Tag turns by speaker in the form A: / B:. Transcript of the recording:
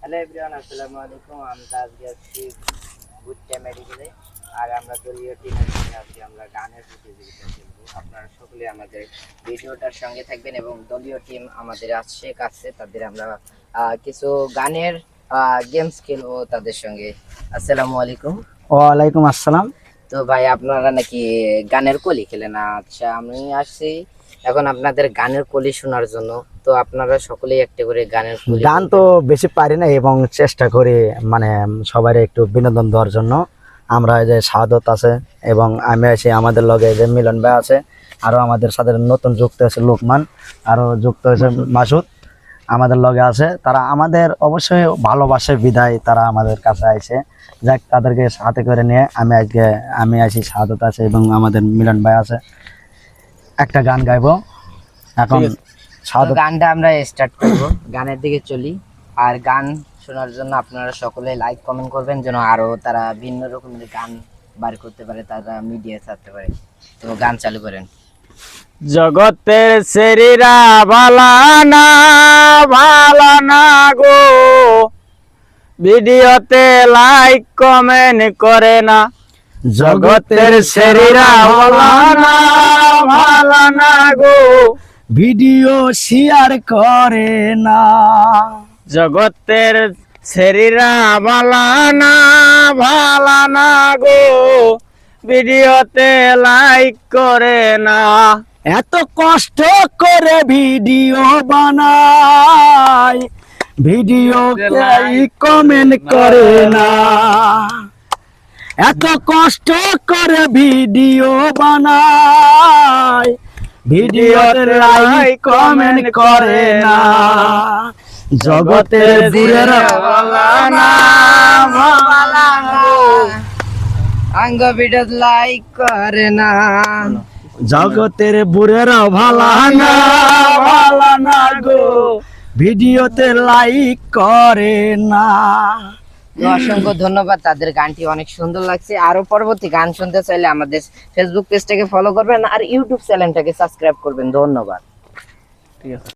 A: Hello everyone, আসসালামু আলাইকুম। আমরা আজকে আসছি ভুট্টা মেডিকেলে। আর আমরা দলীয় টিমের সঙ্গে আছি, আমরা গানের প্রতিযোগিতা খেলবো। আপনারা সকলে আমাদের ভিডিওটার সঙ্গে থাকবেন এবং দলীয় টিম আমাদের আসছে কাছে, তাদের আমরা কিছু গানের গেমস খেলবো তাদের সঙ্গে। আসসালামু আলাইকুম।
B: ওয়ালাইকুম আসসালাম।
A: তো ভাই, আপনারা নাকি গানের কলি খেলেন? আচ্ছা, আমি আসছি এখন আপনাদের গানের কলি শোনার জন্য। তো আপনারা সকলেই একটা করে গানের কলি
B: গান তো বেশি পারি না এবং চেষ্টা করি মানে সবার একটু বিনোদন দেওয়ার জন্য। আমরা এই যে শাহাদত আছে এবং আমি আছি, আমাদের লগে যে মিলন ভাই আছে, আরো আমাদের সাথে নতুন যুক্ত আছে লোকমান, আরো যুক্ত হয়েছে মাসুদ আমাদের লগে আছে। তারা আমাদের অবশ্যই ভালোবাসে বিদায় তারা আমাদের কাছে আইছে। যাক, তাদেরকে সাথে করে নিয়ে আমি আছি, শাহাদত আছে এবং আমাদের মিলন ভাই আছে। একটা গান গাইবো এখন।
A: তো গানটা আমরা স্টার্ট করব, গানের দিকে চলি। আর গান শোনার জন্য আপনারা সকলে লাইক কমেন্ট করবেন, যেন আরো তারা ভিন্ন রকমের গান বার করতে পারে, তারা মিডিয়া ছাড়তে পারে। তো গান চালু করেন।
C: জগতের শরীরা ভালানা ভালানা গো, ভিডিওতে লাইক কমেন্ট করে না। জগতের শরীরা ভালানা ভালানা গো,
B: ভিডিও শেয়ার করে না।
C: জগতের শরীরা ভালানা ভালানা গো, ভিডিওতে লাইক করে না।
B: এত কষ্ট করে ভিডিও বানাই, ভিডিও লাইক কমেন্ট করে না। এত কষ্ট করে ভিডিও বানাই, ভিডিওতে লাইক কমেন্ট করে না। জগতের বুড়েরা
C: ভালানা ভালানা
A: আঙ্গ ভিডিও লাইক করে না।
B: জগতের বুড়েরা ভালানা ভালানা গো, ভিডিওতে লাইক করে না।
A: তো অসংখ্য ধন্যবাদ, তাদের গানটি অনেক সুন্দর লাগছে। আরো পরবর্তী গান শুনতে চাইলে আমাদের ফেসবুক পেজটাকে ফলো করবেন আর ইউটিউব চ্যানেলটাকে সাবস্ক্রাইব করবেন। ধন্যবাদ।
C: ঠিক আছে।